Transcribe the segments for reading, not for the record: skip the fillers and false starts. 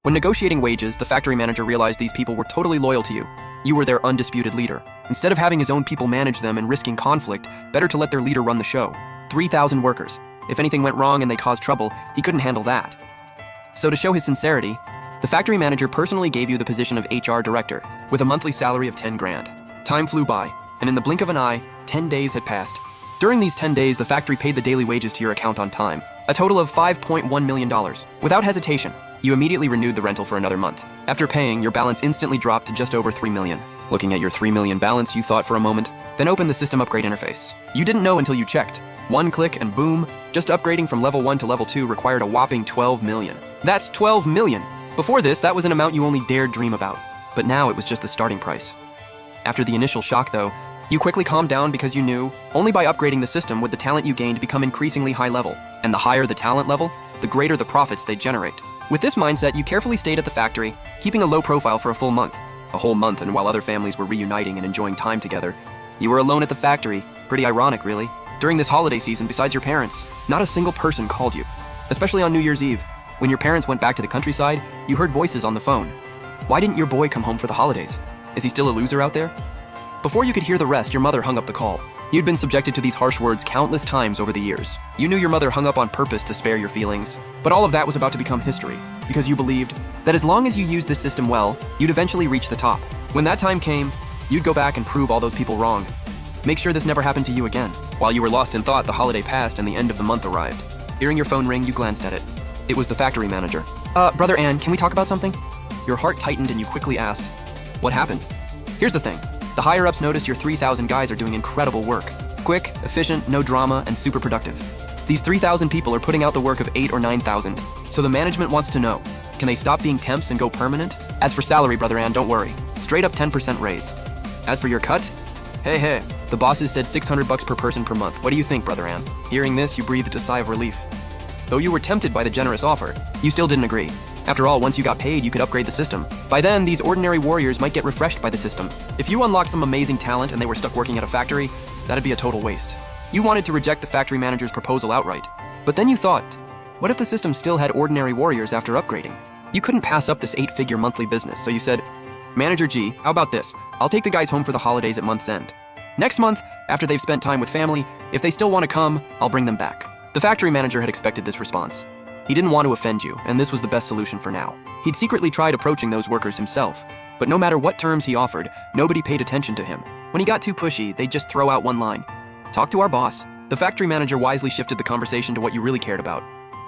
When negotiating wages, the factory manager realized these people were totally loyal to you. You were their undisputed leader. Instead of having his own people manage them and risking conflict, better to let their leader run the show. 3,000 workers. If anything went wrong and they caused trouble, he couldn't handle that. So to show his sincerity, the factory manager personally gave you the position of HR director, with a monthly salary of 10 grand. Time flew by, and in the blink of an eye, 10 days had passed. During these 10 days, the factory paid the daily wages to your account on time, a total of $5.1 million. Without hesitation, you immediately renewed the rental for another month. After paying, your balance instantly dropped to just over $3 million. Looking at your $3 million balance, you thought for a moment, then opened the system upgrade interface. You didn't know until you checked. One click and boom, just upgrading from level 1 to level 2 required a whopping $12 million. That's $12 million! Before this, that was an amount you only dared dream about. But now it was just the starting price. After the initial shock though, you quickly calmed down because you knew, only by upgrading the system would the talent you gained become increasingly high level. And the higher the talent level, the greater the profits they generate. With this mindset, you carefully stayed at the factory, keeping a low profile for a full month. A whole month, and while other families were reuniting and enjoying time together, you were alone at the factory. Pretty ironic, really. During this holiday season, besides your parents, not a single person called you. Especially on New Year's Eve. When your parents went back to the countryside, you heard voices on the phone. Why didn't your boy come home for the holidays? Is he still a loser out there? Before you could hear the rest, your mother hung up the call. You'd been subjected to these harsh words countless times over the years. You knew your mother hung up on purpose to spare your feelings. But all of that was about to become history, because you believed that as long as you used this system well, you'd eventually reach the top. When that time came, you'd go back and prove all those people wrong. Make sure this never happened to you again. While you were lost in thought, the holiday passed and the end of the month arrived. Hearing your phone ring, you glanced at it. It was the factory manager. Brother Ann, can we talk about something? Your heart tightened and you quickly asked, what happened? Here's the thing. The higher-ups noticed your 3,000 guys are doing incredible work. Quick, efficient, no drama, and super productive. These 3,000 people are putting out the work of 8,000 or 9,000. So the management wants to know, can they stop being temps and go permanent? As for salary, Brother Ann, don't worry. Straight up 10% raise. As for your cut? Hey, the bosses said $600 per person per month. What do you think, Brother Ann? Hearing this, you breathed a sigh of relief. Though you were tempted by the generous offer, you still didn't agree. After all, once you got paid, you could upgrade the system. By then, these ordinary warriors might get refreshed by the system. If you unlocked some amazing talent and they were stuck working at a factory, that'd be a total waste. You wanted to reject the factory manager's proposal outright. But then you thought, what if the system still had ordinary warriors after upgrading? You couldn't pass up this 8-figure monthly business, so you said, Manager G, how about this? I'll take the guys home for the holidays at month's end. Next month, after they've spent time with family, if they still want to come, I'll bring them back. The factory manager had expected this response. He didn't want to offend you, and this was the best solution for now. He'd secretly tried approaching those workers himself, but no matter what terms he offered, nobody paid attention to him. When he got too pushy, they'd just throw out one line. Talk to our boss. The factory manager wisely shifted the conversation to what you really cared about.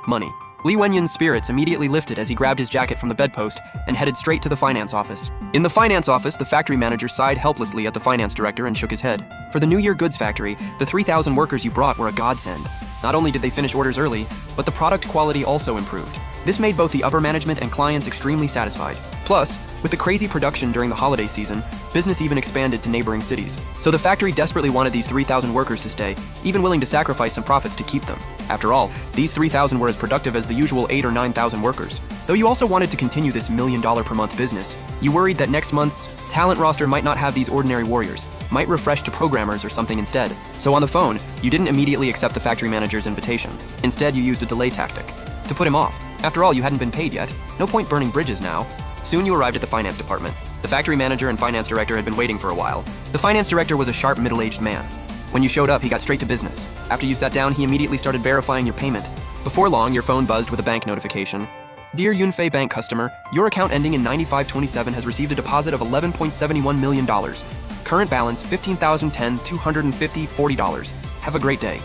Money. Li Wenyan's spirits immediately lifted as he grabbed his jacket from the bedpost and headed straight to the finance office. In the finance office, the factory manager sighed helplessly at the finance director and shook his head. For the New Year goods factory, the 3,000 workers you brought were a godsend. Not only did they finish orders early, but the product quality also improved. This made both the upper management and clients extremely satisfied. Plus, with the crazy production during the holiday season, business even expanded to neighboring cities. So the factory desperately wanted these 3,000 workers to stay, even willing to sacrifice some profits to keep them. After all, these 3,000 were as productive as the usual 8,000 or 9,000 workers. Though you also wanted to continue this $1 million per month business, you worried that next month's talent roster might not have these ordinary warriors, might refresh to programmers or something instead. So on the phone, you didn't immediately accept the factory manager's invitation. Instead, you used a delay tactic to put him off. After all, you hadn't been paid yet. No point burning bridges now. Soon you arrived at the finance department. The factory manager and finance director had been waiting for a while. The finance director was a sharp, middle-aged man. When you showed up, he got straight to business. After you sat down, he immediately started verifying your payment. Before long, your phone buzzed with a bank notification. Dear Yunfei Bank customer, your account ending in 9527 has received a deposit of $11.71 million. Current balance, $15,010,250.40. Have a great day.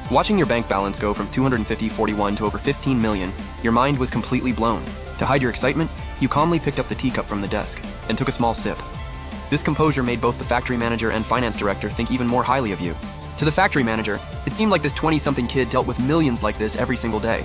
Watching your bank balance go from $250.41 to over $15 million, your mind was completely blown. To hide your excitement, you calmly picked up the teacup from the desk and took a small sip. This composure made both the factory manager and finance director think even more highly of you. To the factory manager, it seemed like this 20-something kid dealt with millions like this every single day.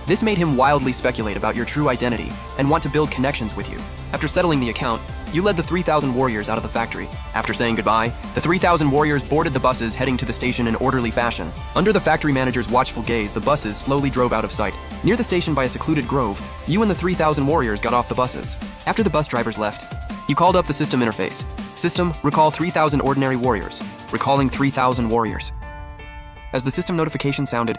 This made him wildly speculate about your true identity and want to build connections with you. After settling the account, you led the 3,000 warriors out of the factory. After saying goodbye, the 3,000 warriors boarded the buses heading to the station in orderly fashion. Under the factory manager's watchful gaze, the buses slowly drove out of sight. Near the station by a secluded grove, you and the 3,000 warriors got off the buses. After the bus drivers left, you called up the system interface. System, recall 3,000 ordinary warriors. Recalling 3,000 warriors. As the system notification sounded,